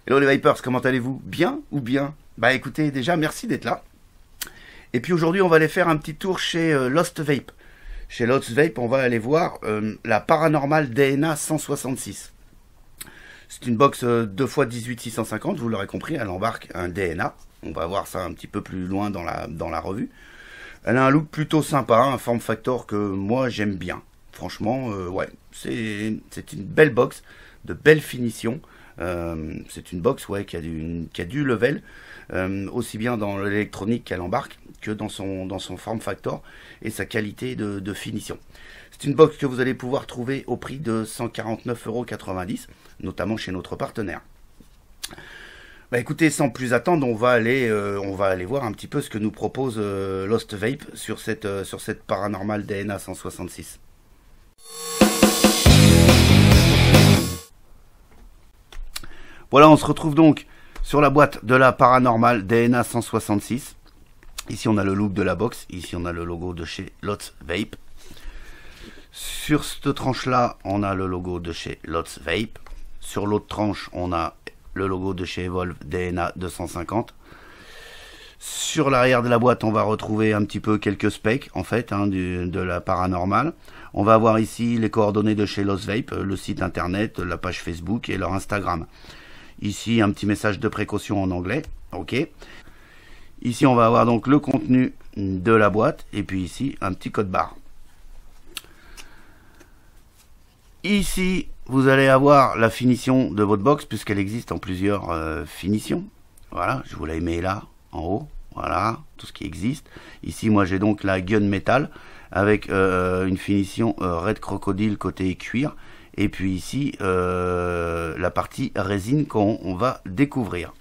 Hello les Vipers, comment allez-vous? Bien ou bien? Bah écoutez, déjà merci d'être là. Et puis aujourd'hui on va aller faire un petit tour chez Lost Vape. Chez Lost Vape on va aller voir la Paranormal DNA 166. C'est une box 2x18650, vous l'aurez compris, elle embarque un DNA. On va voir ça un petit peu plus loin dans la revue. Elle a un look plutôt sympa, un form factor que moi j'aime bien. Franchement, ouais, c'est une belle box, de belles finitions. C'est une box ouais, qui a du level, aussi bien dans l'électronique qu'elle embarque que dans son form factor et sa qualité de finition. C'est une box que vous allez pouvoir trouver au prix de 149,90 €, notamment chez notre partenaire. Bah écoutez, sans plus attendre, on va aller voir un petit peu ce que nous propose Lost Vape sur cette Paranormal DNA 166. Voilà, on se retrouve donc sur la boîte de la Paranormal DNA 166. Ici, on a le look de la box. Ici, on a le logo de chez Lost Vape. Sur cette tranche-là, on a le logo de chez Lost Vape. Sur l'autre tranche, on a le logo de chez Evolve DNA 250. Sur l'arrière de la boîte, on va retrouver un petit peu quelques specs, en fait, hein, de la Paranormal. On va avoir ici les coordonnées de chez Lost Vape, le site internet, la page Facebook et leur Instagram. Ici, un petit message de précaution en anglais. OK. Ici, on va avoir donc le contenu de la boîte. Et puis ici, un petit code barre. Ici, vous allez avoir la finition de votre box, puisqu'elle existe en plusieurs finitions. Voilà, je vous la mets là, en haut. Voilà, tout ce qui existe. Ici, moi, j'ai donc la gun métal avec une finition Red Crocodile côté cuir. Et puis ici, la partie résine qu'on va découvrir.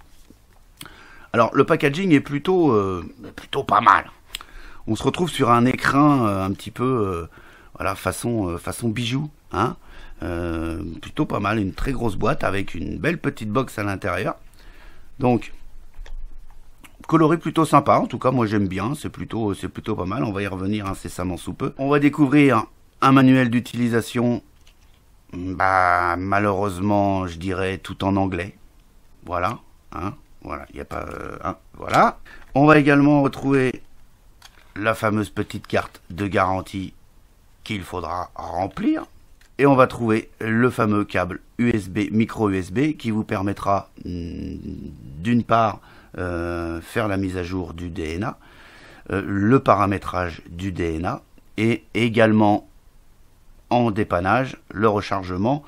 Alors, le packaging est plutôt pas mal. On se retrouve sur un écrin un petit peu, voilà, façon bijou. Hein, plutôt pas mal, une très grosse boîte avec une belle petite box à l'intérieur. Donc, coloré plutôt sympa. En tout cas, moi j'aime bien. C'est plutôt pas mal. On va y revenir incessamment sous peu. On va découvrir un manuel d'utilisation. Bah, malheureusement, je dirais tout en anglais. Voilà. Hein, voilà. Il n'y a pas. Hein, voilà. On va également retrouver la fameuse petite carte de garantie qu'il faudra remplir. Et on va trouver le fameux câble USB, micro USB, qui vous permettra d'une part faire la mise à jour du DNA, le paramétrage du DNA, et également en dépannage, le rechargement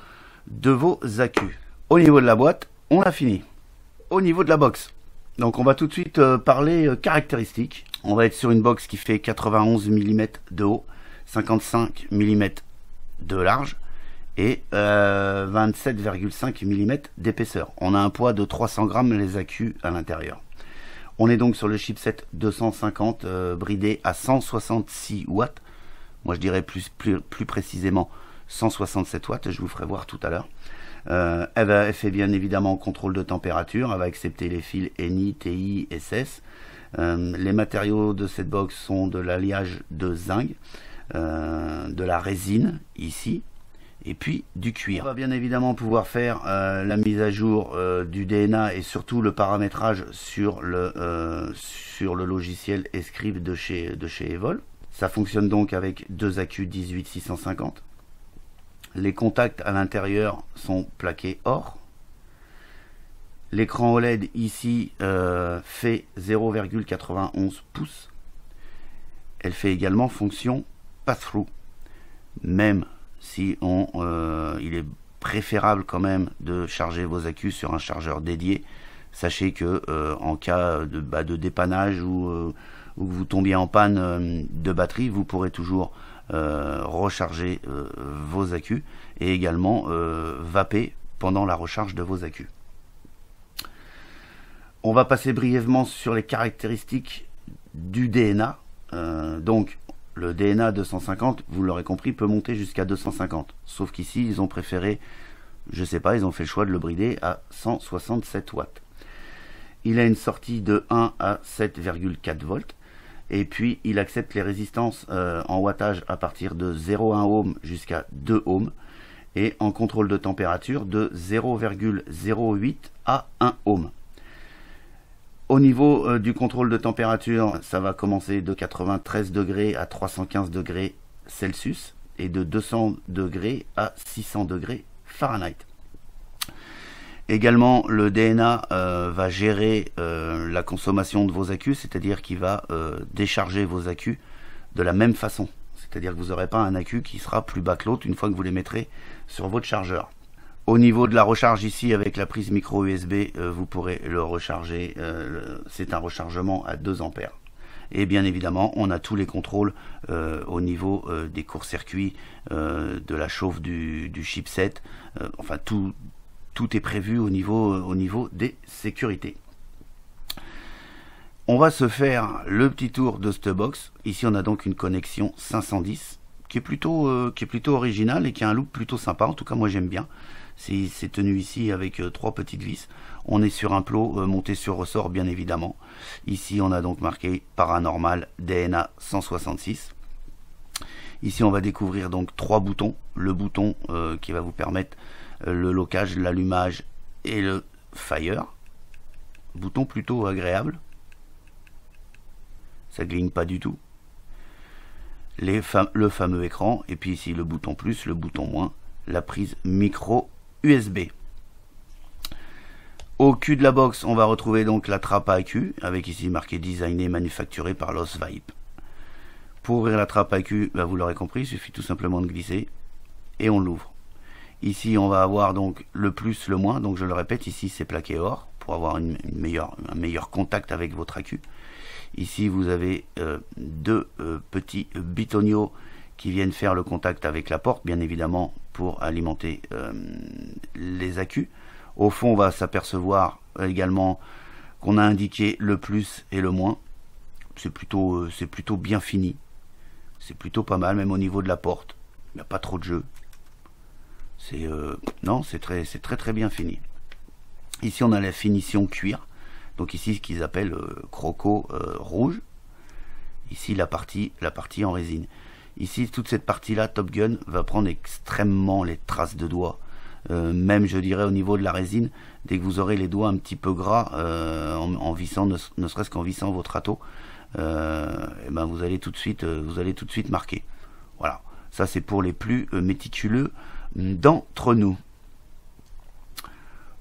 de vos accus. Au niveau de la boîte, on a fini. Au niveau de la box, donc on va tout de suite parler caractéristiques. On va être sur une box qui fait 91 mm de haut, 55 mm de large et 27,5 mm d'épaisseur. On a un poids de 300 grammes les accus à l'intérieur. On est donc sur le chipset 250 bridé à 166 watts. Moi je dirais plus précisément 167 watts, je vous ferai voir tout à l'heure. Elle fait bien évidemment contrôle de température, elle va accepter les fils ENI, TI, SS. Les matériaux de cette box sont de l'alliage de zinc, de la résine ici, et puis du cuir. On va bien évidemment pouvoir faire la mise à jour du DNA et surtout le paramétrage sur le logiciel Escribe de chez Evol. Ça fonctionne donc avec deux accus 18650. Les contacts à l'intérieur sont plaqués or. L'écran OLED ici fait 0,91 pouces. Elle fait également fonction pass-through. Même si il est préférable quand même de charger vos accus sur un chargeur dédié, sachez que en cas de dépannage ou que vous tombiez en panne de batterie, vous pourrez toujours recharger vos accus et également vaper pendant la recharge de vos accus. On va passer brièvement sur les caractéristiques du DNA. Donc le DNA 250, vous l'aurez compris, peut monter jusqu'à 250. Sauf qu'ici, ils ont préféré, je sais pas, ils ont fait le choix de le brider à 167 watts. Il a une sortie de 1 à 7,4 volts. Et puis, il accepte les résistances en wattage à partir de 0,1 ohm jusqu'à 2 ohms. et en contrôle de température de 0,08 à 1 ohm. Au niveau du contrôle de température, ça va commencer de 93 degrés à 315 degrés Celsius et de 200 degrés à 600 degrés Fahrenheit. Également, le DNA va gérer la consommation de vos accus, c'est-à-dire qu'il va décharger vos accus de la même façon. C'est-à-dire que vous n'aurez pas un accu qui sera plus bas que l'autre une fois que vous les mettrez sur votre chargeur. Au niveau de la recharge ici, avec la prise micro USB, vous pourrez le recharger. C'est un rechargement à 2 ampères. Et bien évidemment, on a tous les contrôles au niveau des courts-circuits, de la chauffe du chipset. Enfin, tout est prévu au niveau des sécurités. On va se faire le petit tour de cette box. Ici, on a donc une connexion 510 qui est plutôt originale et qui a un look plutôt sympa. En tout cas, moi, j'aime bien. C'est tenu ici avec 3 petites vis. On est sur un plot monté sur ressort, bien évidemment. Ici, on a donc marqué Paranormal DNA 166. Ici, on va découvrir donc 3 boutons. Le bouton qui va vous permettre le locage, l'allumage et le fire. Bouton plutôt agréable. Ça gligne pas du tout. Le fameux écran. Et puis ici, le bouton plus, le bouton moins. La prise micro USB. Au cul de la box, on va retrouver donc la trappe à accu, avec ici marqué designé, manufacturé par Losvaip. Pour ouvrir la trappe à accu, vous l'aurez compris, il suffit tout simplement de glisser et on l'ouvre. Ici, on va avoir donc le plus, le moins. Donc je le répète, ici c'est plaqué or pour avoir un meilleur contact avec votre accu. Ici, vous avez 2 petits bitonio qui viennent faire le contact avec la porte, bien évidemment, pour alimenter les accus. Au fond, on va s'apercevoir également qu'on a indiqué le plus et le moins. C'est plutôt bien fini. C'est plutôt pas mal, même au niveau de la porte. Il n'y a pas trop de jeu. Non, c'est très bien fini. Ici, on a la finition cuir. Donc ici, ce qu'ils appellent croco rouge. Ici, la partie en résine. Ici, toute cette partie-là, Top Gun, va prendre extrêmement les traces de doigts. Même, je dirais, au niveau de la résine, dès que vous aurez les doigts un petit peu gras, en vissant, ne serait-ce qu'en vissant votre râteau, vous allez tout de suite marquer. Voilà. Ça, c'est pour les plus méticuleux d'entre nous.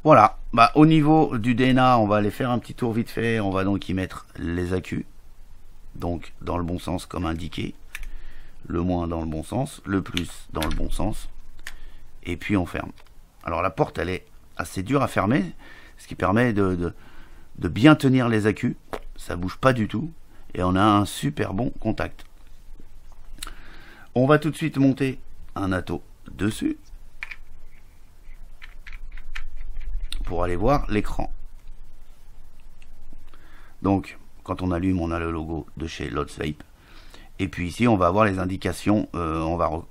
Voilà. Au niveau du DNA, on va aller faire un petit tour vite fait. On va donc y mettre les accus. Donc, dans le bon sens, comme indiqué. Le moins dans le bon sens. Le plus dans le bon sens. Et puis, on ferme. Alors, la porte, elle est assez dure à fermer. Ce qui permet de bien tenir les accus. Ça bouge pas du tout. Et on a un super bon contact. On va tout de suite monter un atto dessus. Pour aller voir l'écran. Donc, quand on allume, on a le logo de chez Losvaip. Et puis ici, on va avoir les indications.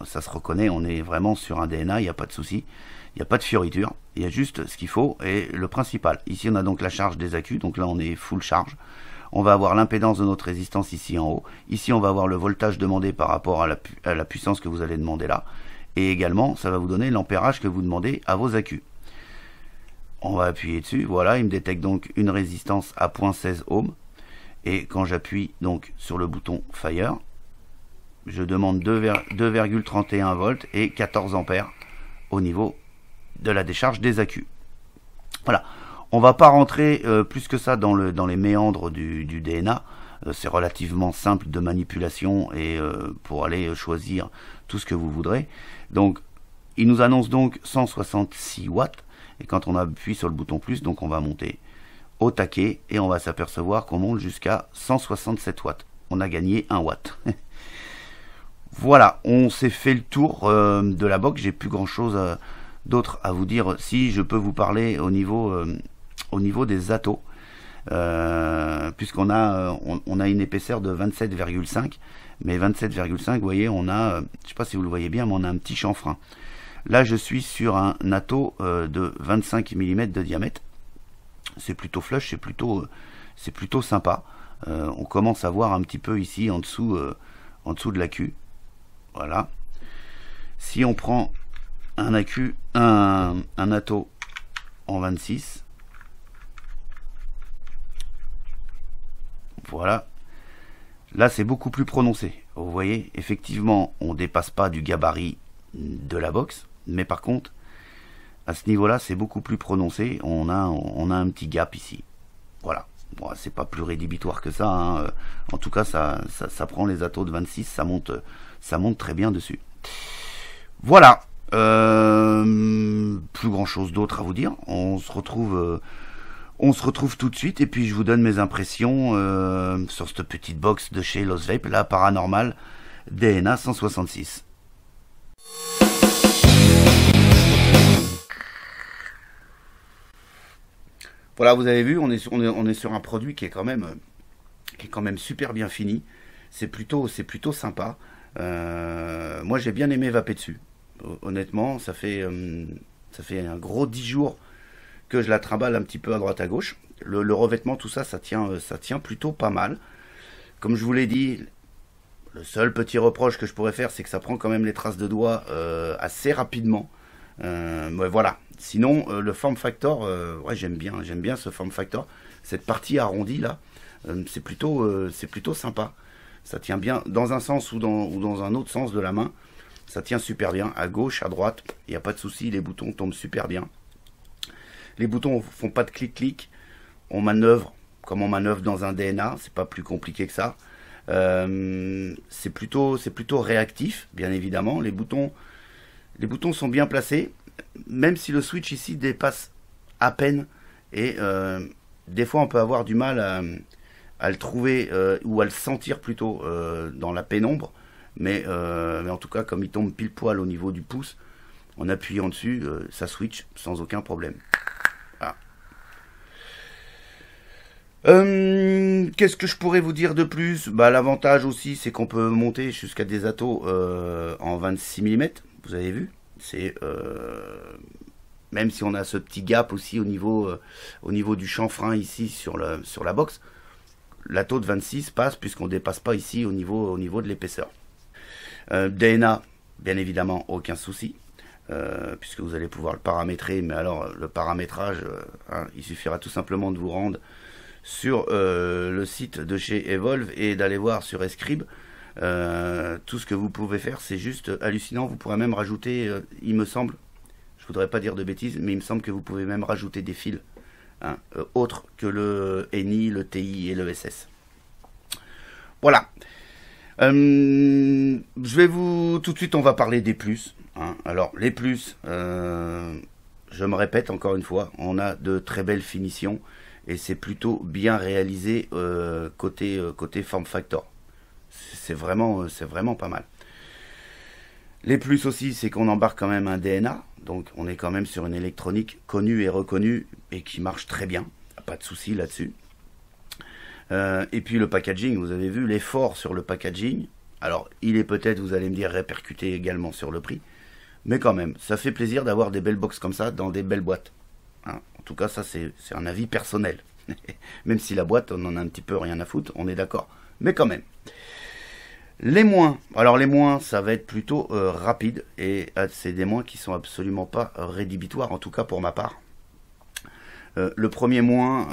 Ça se reconnaît, on est vraiment sur un DNA, il n'y a pas de souci. Il n'y a pas de fioriture. Il y a juste ce qu'il faut et le principal. Ici, on a donc la charge des accus. Donc là, on est full charge. On va avoir l'impédance de notre résistance ici en haut. Ici, on va avoir le voltage demandé par rapport à la puissance que vous allez demander là. Et également, ça va vous donner l'ampérage que vous demandez à vos accus. On va appuyer dessus, voilà, il me détecte donc une résistance à 0.16 ohm. Et quand j'appuie donc sur le bouton Fire, je demande 2,31 volts et 14 ampères au niveau de la décharge des accus. Voilà, on va pas rentrer plus que ça dans les méandres du DNA. C'est relativement simple de manipulation et pour aller choisir tout ce que vous voudrez. Donc, il nous annonce donc 166 watts. Et quand on appuie sur le bouton plus, donc on va monter au taquet et on va s'apercevoir qu'on monte jusqu'à 167 watts. On a gagné 1 watt. Voilà, on s'est fait le tour de la box. J'ai plus grand chose d'autre à vous dire. Si je peux vous parler au niveau des atos, puisqu'on a une épaisseur de 27,5. Mais 27,5, vous voyez, on a, je sais pas si vous le voyez bien, mais on a un petit chanfrein. Là, je suis sur un atto de 25 mm de diamètre. C'est plutôt flush, c'est plutôt sympa. On commence à voir un petit peu ici en dessous de l'accu. Voilà. Si on prend un Atto en 26. Voilà. Là, c'est beaucoup plus prononcé. Vous voyez, effectivement, on ne dépasse pas du gabarit de la box. Mais par contre, à ce niveau-là, c'est beaucoup plus prononcé. On a un petit gap ici. Voilà. Bon, c'est pas plus rédhibitoire que ça, hein. En tout cas, ça prend les Atto de 26. Ça monte très bien dessus. Voilà. Plus grand-chose d'autre à vous dire. On se retrouve tout de suite et puis je vous donne mes impressions sur cette petite box de chez Lost Vape, la Paranormal DNA 166. Voilà, vous avez vu, on est sur un produit qui est quand même super bien fini. C'est plutôt sympa. Moi, j'ai bien aimé vaper dessus. Honnêtement, ça fait un gros 10 jours que je la trimballe un petit peu à droite à gauche. Le revêtement, tout ça, ça tient plutôt pas mal. Comme je vous l'ai dit, le seul petit reproche que je pourrais faire, c'est que ça prend quand même les traces de doigts assez rapidement. Ouais, voilà. Sinon, le form factor, ouais, j'aime bien ce form factor. Cette partie arrondie là, c'est plutôt sympa. Ça tient bien dans un sens ou dans un autre sens de la main. Ça tient super bien, à gauche, à droite, il n'y a pas de souci, les boutons tombent super bien. Les boutons font pas de clic-clic, on manœuvre comme on manœuvre dans un DNA, c'est pas plus compliqué que ça. C'est plutôt réactif, bien évidemment. Les boutons sont bien placés, même si le switch ici dépasse à peine. Et des fois, on peut avoir du mal à le trouver ou à le sentir plutôt dans la pénombre. Mais en tout cas, comme il tombe pile poil au niveau du pouce, en appuyant dessus, ça switch sans aucun problème. Voilà. Qu'est-ce que je pourrais vous dire de plus? Bah, l'avantage aussi, c'est qu'on peut monter jusqu'à des Atto en 26 mm. Vous avez vu? C'est même si on a ce petit gap aussi au niveau du chanfrein ici sur la box, l'Atto de 26 passe puisqu'on ne dépasse pas ici au niveau de l'épaisseur. DNA, bien évidemment, aucun souci, puisque vous allez pouvoir le paramétrer, mais alors le paramétrage, il suffira tout simplement de vous rendre sur le site de chez Evolve et d'aller voir sur Escribe. Tout ce que vous pouvez faire, c'est juste hallucinant. Vous pourrez même rajouter, il me semble, je voudrais pas dire de bêtises, mais il me semble que vous pouvez même rajouter des fils autres que le NI, le TI et le SS. Voilà. Je vais tout de suite, on va parler des plus. Alors, les plus, je me répète encore une fois, on a de très belles finitions et c'est plutôt bien réalisé côté form factor. C'est vraiment pas mal. Les plus aussi, c'est qu'on embarque quand même un DNA, donc on est quand même sur une électronique connue et reconnue et qui marche très bien, pas de souci là-dessus. Et puis le packaging, vous avez vu l'effort sur le packaging. Alors il est peut-être, vous allez me dire, répercuté également sur le prix, mais quand même, ça fait plaisir d'avoir des belles box comme ça dans des belles boîtes. En tout cas, ça c'est un avis personnel. Même si la boîte, on en a un petit peu rien à foutre, on est d'accord. Mais quand même. Les moins, alors les moins, ça va être plutôt rapide, et c'est des moins qui sont absolument pas rédhibitoires, en tout cas pour ma part. Le premier moins,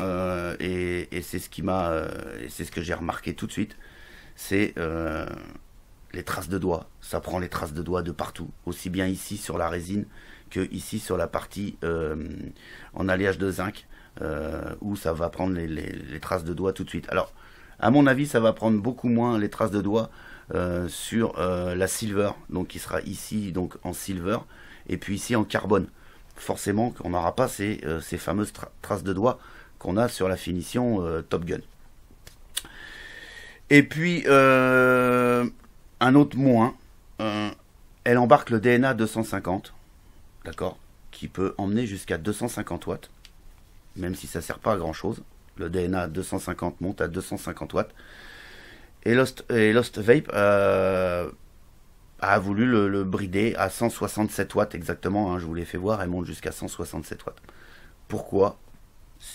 et c'est ce que j'ai remarqué tout de suite, c'est les traces de doigts. Ça prend les traces de doigts de partout, aussi bien ici sur la résine que ici sur la partie en alliage de zinc, où ça va prendre les traces de doigts tout de suite. Alors, à mon avis, ça va prendre beaucoup moins les traces de doigts sur la silver, donc qui sera ici donc en silver, et puis ici en carbone. Forcément qu'on n'aura pas ces fameuses traces de doigts qu'on a sur la finition Top Gun. Et puis un autre moins, elle embarque le DNA 250, d'accord, qui peut emmener jusqu'à 250 watts, même si ça sert pas à grand chose. Le DNA 250 monte à 250 watts. Et Lost Vape a voulu le brider à 167 watts exactement, je vous l'ai fait voir, elle monte jusqu'à 167 watts. Pourquoi?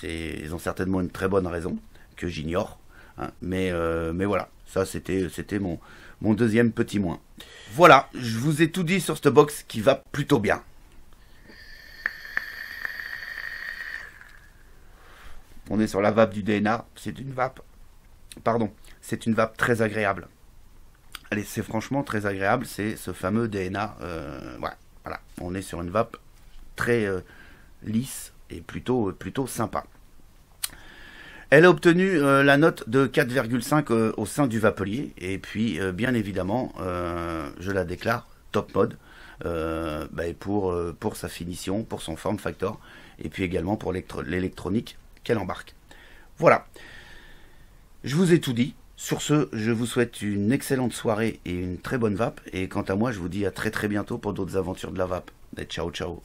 Ils ont certainement une très bonne raison, que j'ignore, mais voilà, ça c'était mon deuxième petit moins. Voilà, je vous ai tout dit sur cette box qui va plutôt bien. On est sur la vape du DNA. C'est une vape, pardon, c'est une vape très agréable. Allez, c'est franchement très agréable. C'est ce fameux DNA. Ouais, voilà, on est sur une vape très lisse et plutôt sympa. Elle a obtenu la note de 4,5 au sein du Vapelier. Et puis, bien évidemment, je la déclare top mode pour sa finition, pour son form factor, et puis également pour l'électronique qu'elle embarque. Voilà, je vous ai tout dit. Sur ce, je vous souhaite une excellente soirée et une très bonne vape. Et quant à moi, je vous dis à très très bientôt pour d'autres aventures de la vape. Et ciao ciao.